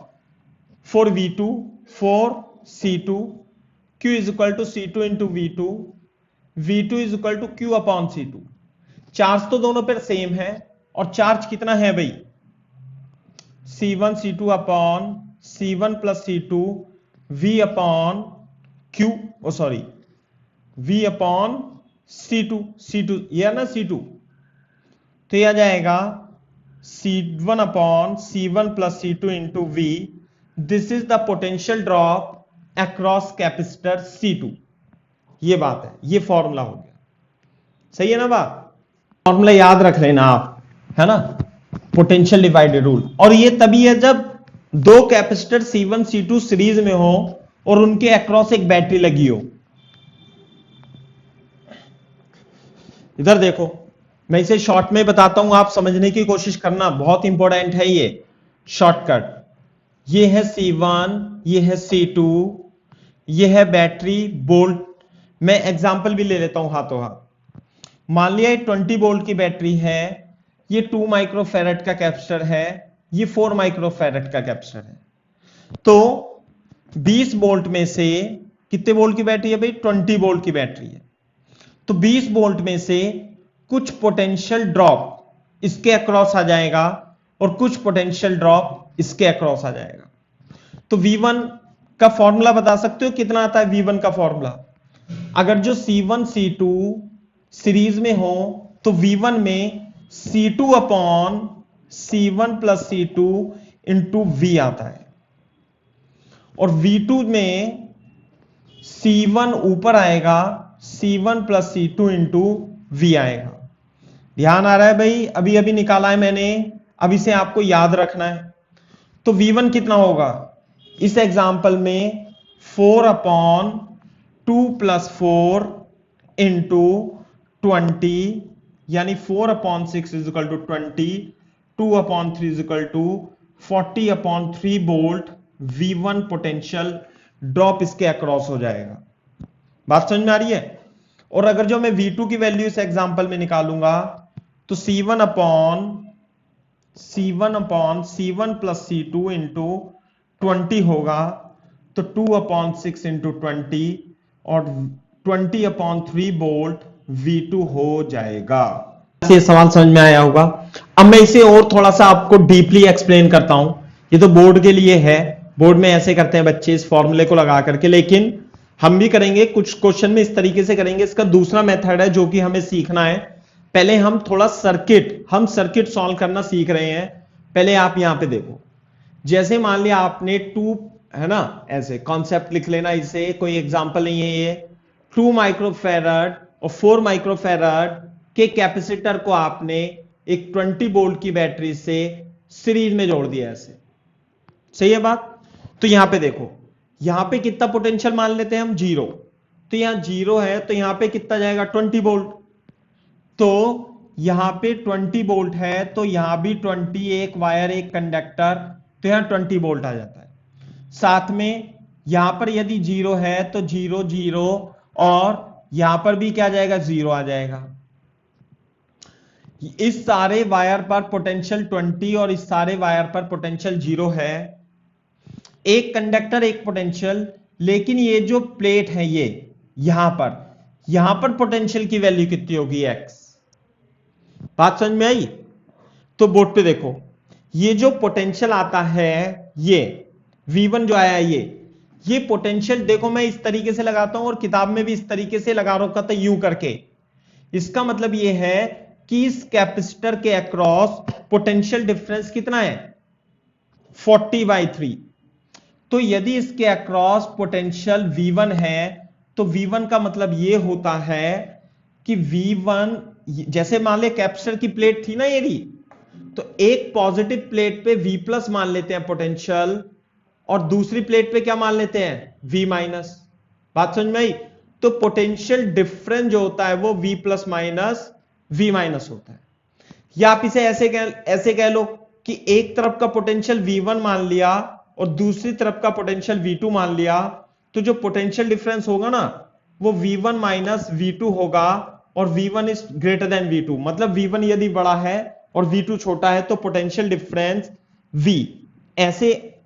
4V2 4C2 Q is equal to C2 into V2, V2 is equal to Q upon C2। Charge तो दोनों पर सेम है और चार्ज कितना है भाई C1 C2 upon C1 plus C2 V upon Q, ओ सॉरी V अपॉन C2 ये है ना C2, तो यह आ जाएगा C1 upon C1 plus C2 into V। This is the potential drop across capacitor C2। ये बात है, ये फॉर्मूला हो गया, सही है ना बात, फॉर्मूला याद रख लेना आप, है ना, पोटेंशियल डिवाइडेड रूल। और ये तभी है जब दो कैपेसिटर C1 C2 सीरीज में हो और उनके अक्रॉस एक बैटरी लगी हो। इधर देखो, मैं इसे शॉर्ट में बताता हूं, आप समझने की कोशिश करना, बहुत इंपॉर्टेंट है ये शॉर्टकट। ये है C1, ये है C2, ये है बैटरी वोल्ट। मैं एग्जांपल भी ले लेता हूं हाथों हाथ। मान लिया 20 वोल्ट की बैटरी है, ये 2 माइक्रोफैरड का कैपेसिटर है, ये 4 माइक्रोफैरड का कैपेसिटर है। तो 20 वोल्ट में से कितने वोल्ट की बैटरी है भाई, 20 वोल्ट की बैटरी है। तो 20 वोल्ट में से कुछ पोटेंशियल ड्रॉप इसके अक्रॉस आ जाएगा और कुछ पोटेंशियल ड्रॉप इसके अक्रॉस आ जाएगा। तो V1 का फॉर्मूला बता सकते हो कितना आता है V1 का फॉर्मूला। अगर जो C1 C2 सीरीज में हो तो V1 में C2 upon C1 plus C2 into V आता है। और V2 में C1 ऊपर आएगा, C1 plus C2 into V आएगा। ध्यान आ रहा है भाई? अभी अभी निकाला है मैंने, अब इसे आपको याद रखना है। तो V1 कितना होगा इस एग्जांपल में? 4/2 प्लस 4 इंटू 20, यानी 4/6 is equal to 20, 2/3 is equal to 40/3 volt V1 potential drop इसके अक्रॉस हो जाएगा। बात समझ में आ रही है? और अगर जो मैं V2 की वैल्यू इस एग्जांपल में निकालूंगा तो C1 प्लस C2 इंटू 20 होगा, तो 2/6 इंटू 20 और 20/3 वोल्ट V2 हो जाएगा। ये सवाल समझ में आया होगा? अब मैं इसे और थोड़ा सा आपको डीपली एक्सप्लेन करता हूं। ये तो बोर्ड के लिए है, बोर्ड में ऐसे करते हैं बच्चे इस फॉर्मूले को लगा करके, लेकिन हम भी करेंगे, कुछ क्वेश्चन में इस तरीके से करेंगे। इसका दूसरा मेथड है जो कि हमें सीखना है। पहले हम थोड़ा सर्किट सॉल्व करना सीख रहे हैं। पहले आप यहां पे देखो, जैसे मान लिया आपने 2 है ना, ऐसे कॉन्सेप्ट लिख लेना, इसे कोई एग्जांपल नहीं है ये। 2 माइक्रोफैराड और 4 माइक्रोफैराड के कैपेसिटर को आपने एक 20 वोल्ट की बैटरी से सीरीज में जोड़ दिया ऐसे। सही है बात? तो यहां पे देखो, यहां पे कितना पोटेंशियल मान लेते हैं हम? 0। तो यहां 0 है, तो यहां पे कितना जाएगा? 20 वोल्ट। तो यहां पे 20 वोल्ट है, तो यहां भी 20, एक वायर एक कंडक्टर, तो यहां 20 वोल्ट आ जाता है। साथ में यहां पर यदि 0 है तो 0 0, और यहां पर भी क्या जाएगा? 0 आ जाएगा। इस सारे वायर पर पोटेंशियल 20 और इस सारे वायर पर पोटेंशियल 0 है। एक कंडक्टर एक पोटेंशियल, लेकिन ये जो प्लेट है ये यहां पर पोटेंशियल की वैल्यू कितनी होगी? x। बात समझ में आई? तो बोर्ड पे देखो, ये जो पोटेंशियल आता है, ये V1 जो आया, ये पोटेंशियल देखो, मैं इस तरीके से लगाता हूं और किताब में भी इस तरीके से लगा रखा था यू करके। इसका मतलब ये है कि इस कैपेसिटर के अक्रॉस पोटेंशियल डिफरेंस कितना है? 40/3। तो यदि इसके अक्रॉस पोटेंशियल V1 है, तो V1 का मतलब ये होता है कि V1, जैसे मान ले कैपेसिटर की प्लेट थी ना यदि, तो एक पॉजिटिव प्लेट पे V प्लस मान लेते हैं पोटेंशियल, और दूसरी प्लेट पे क्या मान लेते हैं? V minus. बात समझ में आई? तो पोटेंशियल डिफरेंस जो होता है वो V plus minus V minus होता है। या आप इसे ऐसे कह लो कि एक तरफ का पोटेंशियल V1 मान लिया और दूसरी तरफ का पोटेंशियल V2 मान लिया, तो जो पोटेंशियल डिफरेंस होगा ना वो V1 माइनस V2 होगा, और V1 is greater than V2। मतलब V1 यदि बड़ा है और V2 छोटा है तो पोटेंशियल डिफरेंस V। ऐसे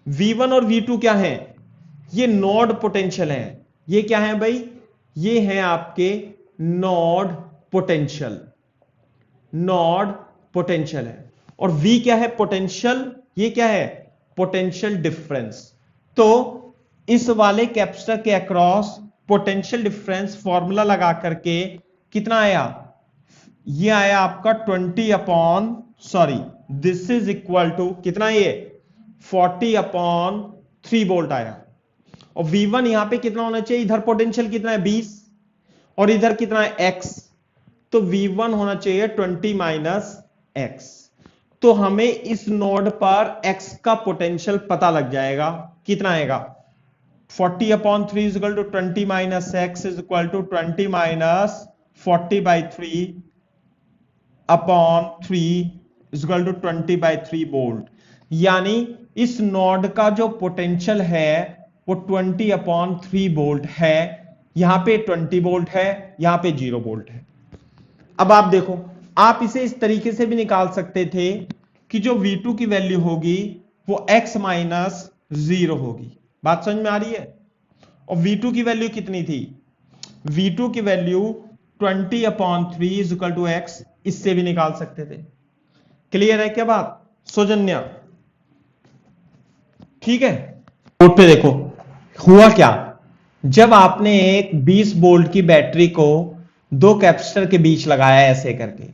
V1 और V2 क्या है? ये नोड पोटेंशियल है। ये क्या है भाई? ये है आपके नोड पोटेंशियल। नोड पोटेंशियल है। और V क्या है? पोटेंशियल। ये क्या है? Potential difference. तो इस वाले कैपेसिटर के अक्रॉस पोटेंशियल डिफरेंस फॉर्मूला लगा करके कितना आया? ये आया आपका दिस इज इक्वल टू कितना? ये 40/3 वोल्ट आया। और V1 यहां पे कितना होना चाहिए? इधर पोटेंशियल कितना है? 20, और इधर कितना है? x। तो V1 होना चाहिए 20 माइनस x। तो हमें इस नोड पर x का पोटेंशियल पता लग जाएगा। कितना आएगा? 40/3 is equal to 20 minus x is equal to 20 minus 40/3 upon 3 is equal to 20/3 volt. यानी इस नोड का जो पोटेंशियल है वो 20/3 वोल्ट है। यहां पे 20 वोल्ट है, यहां पे 0 वोल्ट है। अब आप देखो, आप इसे इस तरीके से भी निकाल सकते थे कि जो V2 की वैल्यू होगी वो x माइनस 0 होगी। बात समझ में आ रही है? और V2 की वैल्यू कितनी थी? V2 की value 20/3 is equal to x। इससे भी निकाल सकते थे। क्लियर है क्या बात? सौजन्या ठीक है? बोर्ड पे देखो, हुआ क्या? जब आपने एक 20 वोल्ट की बैटरी को दो कैपेसिटर के बीच लगाया ऐसे करके,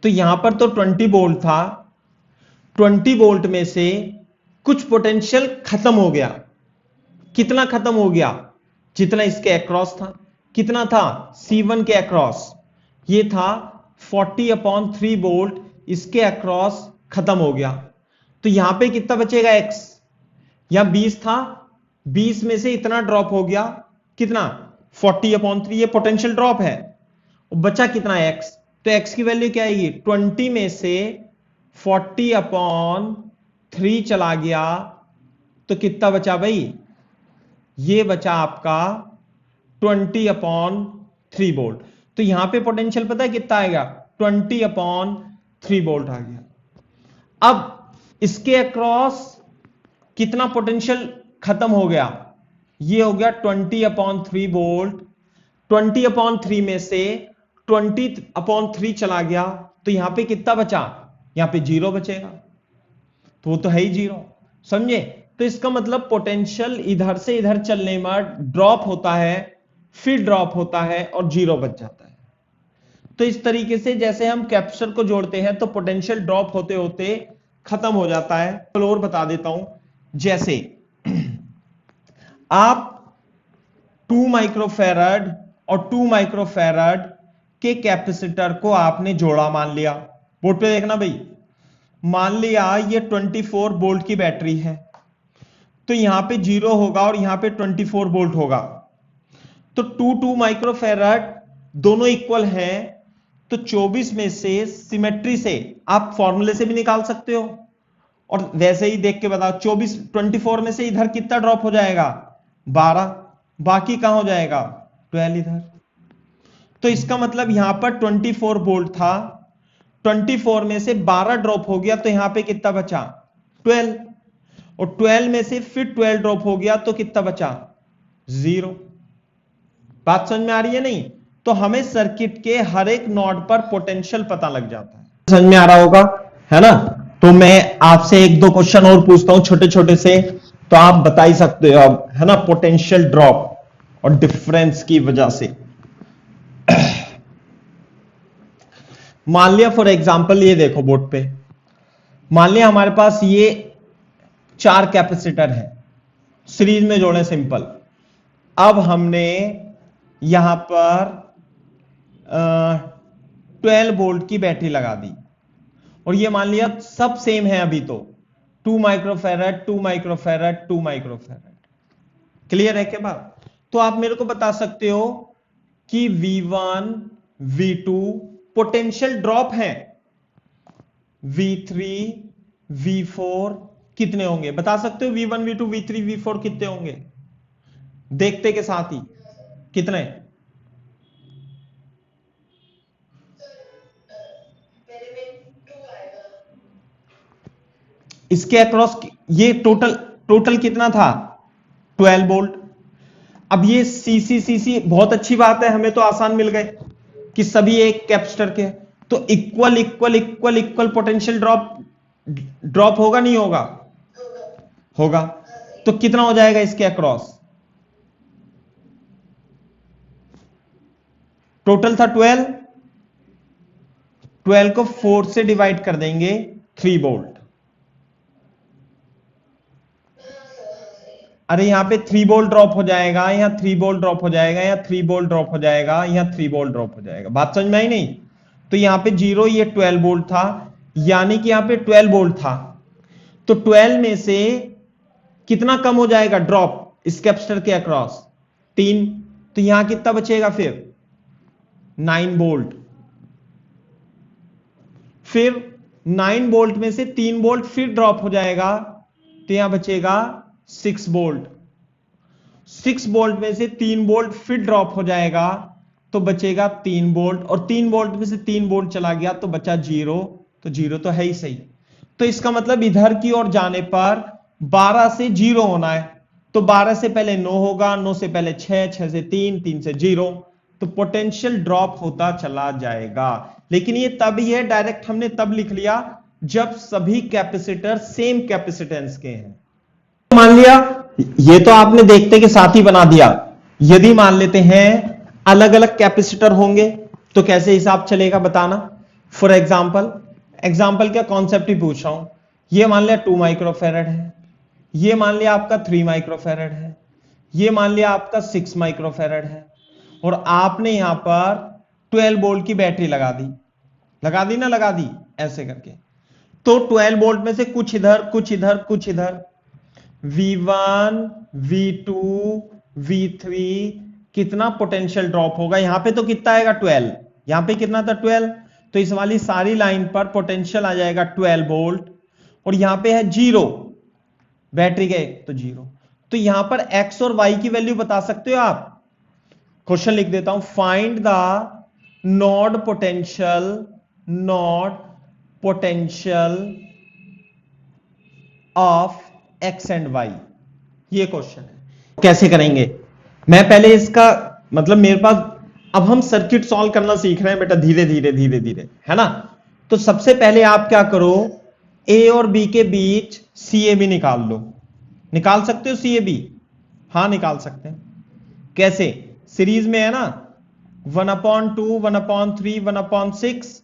तो यहां पर तो 20 वोल्ट था। 20 वोल्ट में से कुछ पोटेंशियल खत्म हो गया, कितना खत्म हो गया, जितना इसके अक्रॉस था। कितना था C1 के अक्रॉस, ये था 40/3 वोल्ट, इसके अक्रॉस खत्म हो गया। तो यहां पे कितना बचेगा x, यहां 20 था, 20 में से इतना ड्रॉप हो गया, कितना 40/3, ये पोटेंशियल ड्रॉप है। बचा कितना x, तो x की वैल्यू क्या आएगी, 20 में से 40/3 चला गया तो कितना बचा भाई, ये बचा आपका 20/3 वोल्ट। तो यहां पे पोटेंशियल पता है कितना आएगा, 20/3 वोल्ट आ गया। अब इसके अक्रॉस कितना पोटेंशियल खत्म हो गया, ये हो गया 20/3 वोल्ट। 20/3 में से 20/3 चला गया तो यहां पे कितना बचा, यहां पे 0 बचेगा, तो वो तो है ही 0, समझे। तो इसका मतलब पोटेंशियल इधर से इधर चलने में ड्रॉप होता है, फिर ड्रॉप होता है और 0 बच जाता है। तो इस तरीके से जैसे हम कैपेसिटर को जोड़ते हैं तो पोटेंशियल ड्रॉप होते होते खत्म हो जाता है। और बता देता हूं, जैसे आप 2 माइक्रोफैरड और 2 माइक्रोफैरड के कैपेसिटर को आपने जोड़ा, मान लिया, बोर्ड पे देखना भाई, मान लिया ये 24 वोल्ट की बैटरी है, तो यहां पे 0 होगा और यहां पे 24 वोल्ट होगा। तो 2 माइक्रोफैरड दोनों इक्वल हैं, तो 24 में से सिमेट्री से आप फॉर्मूले से भी निकाल सकते हो और वैसे ही देख के बताओ, 24 में से इधर कितना ड्रॉप हो जाएगा, 12, बाकी कहां हो जाएगा, 12 इधर। तो इसका मतलब यहां पर 24 वोल्ट था, 24 में से 12 ड्रॉप हो गया तो यहां पे कितना बचा, 12, और 12 में से फिर 12 ड्रॉप हो गया तो कितना बचा, 0। बात समझ में आ रही है नहीं। तो हमें सर्किट के हर एक नोड पर पोटेंशियल पता लग जाता है, समझ में आ रहा होगा, है ना। तो मैं आपसे एक दो क्वेश्चन और पूछता हूं छोटे छोटे से, तो आप बता ही सकते हो अब, है ना, पोटेंशियल ड्रॉप और डिफरेंस की वजह से। मान लिया फॉर एग्जांपल, ये देखो बोर्ड पे, मान लिया हमारे पास ये 4 कैपेसिटर है, सीरीज में जोड़े सिंपल। अब हमने यहां पर 12 वोल्ट की बैटरी लगा दी और ये मान लिया सब सेम है अभी, तो 2 माइक्रोफैरड 2 माइक्रोफैरड 2 माइक्रोफैरड, क्लियर है के बाद। तो आप मेरे को बता सकते हो कि V1 V2 पोटेंशियल ड्रॉप है, V3 V4 कितने होंगे, बता सकते हो, V1 V2 V3 V4 कितने होंगे, देखते के साथ ही कितने, इसके अक्रॉस ये टोटल कितना था, 12 वोल्ट। अब ये CC बहुत अच्छी बात है, हमें तो आसान मिल गए कि सभी एक कैपेसिटर के, तो equal equal equal equal potential drop होगा नहीं होगा, होगा। तो कितना हो जाएगा इसके अक्रॉस, टोटल था 12, 12 को 4 से डिवाइड कर देंगे, 3 वोल्ट। अरे यहां पे 3 वोल्ट ड्रॉप हो जाएगा, यहां 3 वोल्ट ड्रॉप हो जाएगा, यहां 3 वोल्ट ड्रॉप हो जाएगा, यहां 3 वोल्ट ड्रॉप हो जाएगा, बात समझ में आई नहीं। तो यहां पे 0, ये 12 वोल्ट था, यानी कि यहां पे 12 वोल्ट था, तो 12 में से कितना कम हो जाएगा ड्रॉप इस कैपेसिटर के अक्रॉस, 3, तो यहां कितना बचेगा फिर, 9 वोल्ट। फिर 9 वोल्ट में से 3 वोल्ट फिर ड्रॉप हो जाएगा, तो यहां बचेगा 6 वोल्ट। 6 वोल्ट में से 3 वोल्ट फिर ड्रॉप हो जाएगा तो बचेगा 3 वोल्ट, और 3 वोल्ट में से 3 वोल्ट चला गया तो बचा 0, तो 0 तो है ही सही। तो इसका मतलब इधर की ओर जाने पर 12 से 0 होना है, तो 12 से पहले 9 होगा, 9 से पहले 6, 6 से 3, 3 से 0, तो पोटेंशियल ड्रॉप होता चला जाएगा। लेकिन ये तभी है, डायरेक्ट हमने तब लिख लिया जब सभी कैपेसिटर सेम कैपेसिटेंस के हैं। मान लिया ये तो आपने देखते के साथ ही बना दिया, यदि मान लेते हैं अलग अलग कैपेसिटर होंगे तो कैसे हिसाब चलेगा बताना। फॉर एग्जांपल क्या कॉन्सेप्ट ही पूछ रहा हूं, ये मान लिया 2 माइक्रोफैरड है, ये मान लिया आपका 3 माइक्रोफैरड है, ये मान लिया आपका 6 माइक्रोफेरेड है और आपने यहां पर 12 वोल्ट की बैटरी लगा दी ना, लगा दी ऐसे करके। तो 12 वोल्ट में से कुछ इधर कुछ इधर कुछ इधर, V1 V2 V3 कितना पोटेंशियल ड्रॉप होगा? यहां पे तो कितना आएगा 12, यहां पे कितना था 12, तो इस वाली सारी लाइन पर पोटेंशियल आ जाएगा 12 वोल्ट और यहां पे है 0, बैटरी गए तो 0। तो यहां पर x और y की वैल्यू बता सकते हो आप? क्वेश्चन लिख देता हूं, find the node potential of x and y। ये क्वेश्चन है। कैसे करेंगे? मैं पहले इसका मतलब मेरे पास, अब हम सर्किट सॉल्व करना सीख रहे हैं बेटा, धीरे धीरे है ना। तो सबसे पहले आप क्या करो, a और b के बीच CAB निकाल लो। निकाल सकते हो CAB? हां निकाल सकते हैं। कैसे? सीरीज में है ना, 1/2 1/3 1/6,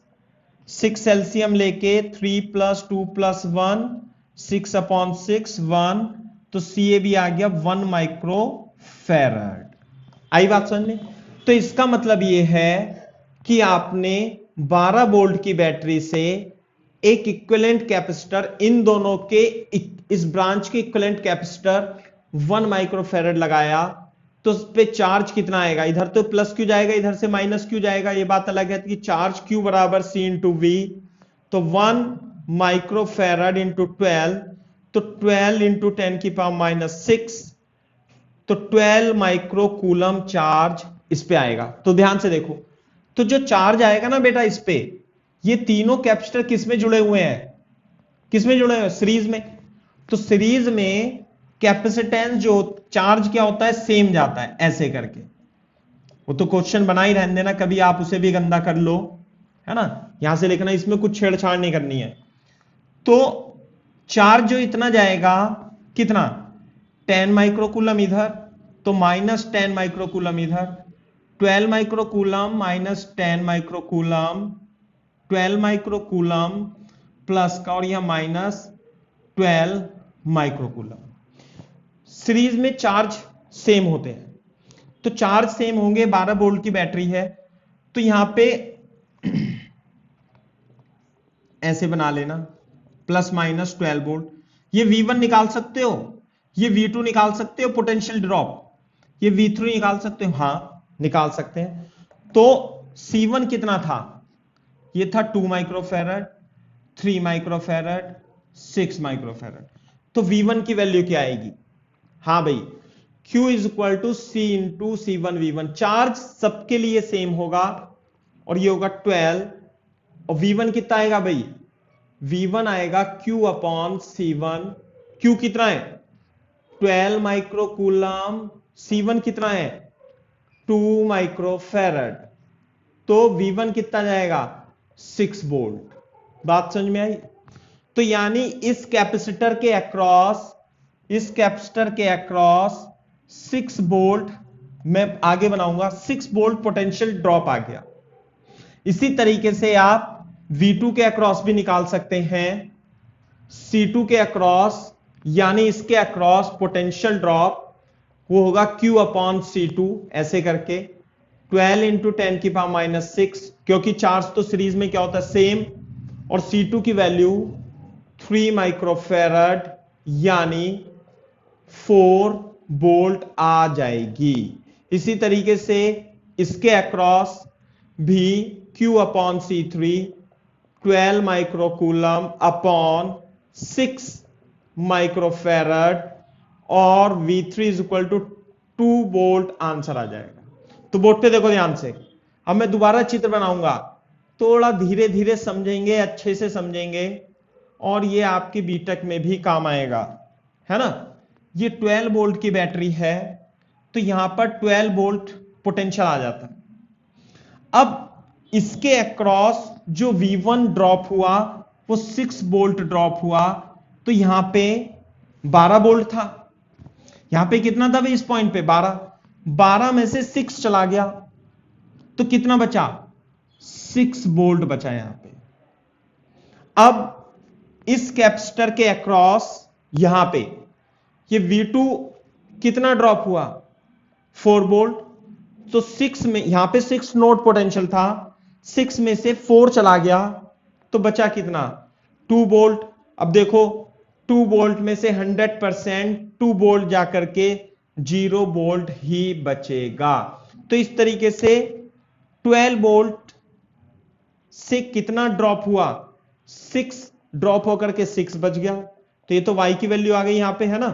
6 एलसीएम लेके 3 + 2 + 1 6/6 1, तो CAB आ गया 1 माइक्रोफैरड। आई बात समझ में? तो इसका मतलब यह है कि आपने 12 वोल्ट की बैटरी से एक इक्विवेलेंट कैपेसिटर, इन दोनों के इस ब्रांच के इक्विवेलेंट कैपेसिटर 1 माइक्रोफैरड लगाया, तो उस पे चार्ज कितना आएगा? इधर तो प्लस क्यू जाएगा, इधर से माइनस क्यू जाएगा। ये बात अलग है कि चार्ज क्यू बराबर C × V, तो 1 माइक्रोफैरड इंटू 12, तो 12 इंटू 10⁻⁻6, तो 12 माइक्रोकूलम चार्ज इस पे आएगा। तो ध्यान से देखो, तो जो चार्ज आएगा ना बेटा इस पे, ये तीनों कैपेसिटर किस में जुड़े हुए हैं? किस में जुड़े हुए हैं? सीरीज में। तो सीरीज में कैपेसिटेंस जो चार्ज क्या होता है, सेम जाता है ऐसे करके। वो तो क्वेश्चन बना ही रहने देना, कभी आप उसे भी गंदा कर लो, है ना। यहां से लिखना, इसमें कुछ छेड़छाड़ नहीं करनी है। तो चार्ज जो इतना जाएगा, कितना? 10 माइक्रोकूलम इधर, तो -10 माइक्रोकूलम इधर, 12 microcoulomb minus 10 microcoulomb, 12 microcoulomb plus का और यह -12 माइक्रोकूलम। सीरीज में चार्ज सेम होते हैं, तो चार्ज सेम होंगे। 12 वोल्ट की बैटरी है, तो यहां पे ऐसे बना लेना, ±12 वोल्ट। ये V1 निकाल सकते हो, ये V2 निकाल सकते हो पोटेंशियल ड्रॉप, ये V3 निकाल सकते हो, हां निकाल सकते हैं। तो C1 कितना था? ये था 2 माइक्रोफैरड, 3 माइक्रोफैरड, 6 माइक्रोफैरड। तो V1 की वैल्यू क्या आएगी? हां भाई, Q = C × C1 V1। Charge सबके लिए सेम होगा और ये होगा 12, और V1 कितना आएगा भाई? V1 आएगा Q/C1। Q कितना है? 12 माइक्रोकूलम, C1 कितना है? 2 माइक्रोफैरड। तो V1 कितना जाएगा? 6 वोल्ट। बात समझ में आई? तो यानी इस कैपेसिटर के अक्रॉस 6 वोल्ट, मैं आगे बनाऊंगा, 6 वोल्ट पोटेंशियल ड्रॉप आ गया। इसी तरीके से आप V2 के अक्रॉस भी निकाल सकते हैं, C2 के अक्रॉस, यानी इसके अक्रॉस पोटेंशियल ड्रॉप वो होगा Q/C2 ऐसे करके, 12 × 10⁻⁻6, क्योंकि चार्ज तो सीरीज में क्या होता है, सेम, और C2 की वैल्यू 3 माइक्रोफैरड यानी 4 वोल्ट आ जाएगी। इसी तरीके से इसके अक्रॉस भी Q/C3 12 माइक्रोकूलम अपॉन 6 माइक्रोफैरड और V3 = 2 वोल्ट आंसर आ जाएगा। तो बोर्ड पे देखो ध्यान से, अब मैं दोबारा चित्र बनाऊंगा, थोड़ा धीरे धीरे समझेंगे, अच्छे से समझेंगे, और ये आपकी बीटेक में भी काम आएगा, है ना। ये 12 वोल्ट की बैटरी है, तो यहां पर 12 वोल्ट पोटेंशियल आ जाता है। अब इसके अक्रॉस जो V1 ड्रॉप हुआ वो 6 वोल्ट ड्रॉप हुआ, तो यहां पे 12 वोल्ट था, यहां पे कितना था भाई इस पॉइंट पे? 12 में से 6 चला गया, तो कितना बचा? 6 वोल्ट बचा यहां पे। अब इस कैपेसिटर के अक्रॉस यहां पे ये V2 कितना ड्रॉप हुआ 4 वोल्ट। तो 6 में, यहां पे 6 नोड पोटेंशियल था, 6 में से 4 चला गया तो बचा कितना 2 वोल्ट। अब देखो 2 वोल्ट में से 100% 2 वोल्ट जाकर के 0 वोल्ट ही बचेगा। तो इस तरीके से 12 वोल्ट से कितना ड्रॉप हुआ 6 ड्रॉप होकर के 6 बच गया। तो ये तो y की वैल्यू आ गई यहां पे है ना।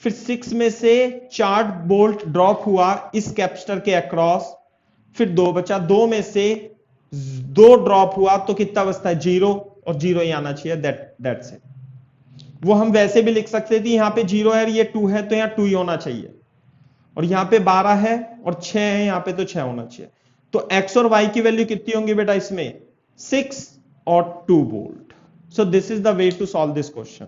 फिर 6 में से 4 वोल्ट ड्रॉप हुआ इस कैपेसिटर के अक्रॉस, फिर 2 बचा, 2 में से 2 ड्रॉप हुआ तो कितना बचता है 0, और 0 ही आना चाहिए। That's it. वो हम वैसे भी लिख सकते थे, यहां पे 0 है ये 2 है तो यहां 2 ही होना चाहिए, और यहां पे 12 है और 6 है, यहां पे तो 6 होना चाहिए। तो x और y की वैल्यू कितनी होंगी बेटा इसमें 6 और 2 volt. So this is the way to solve this question.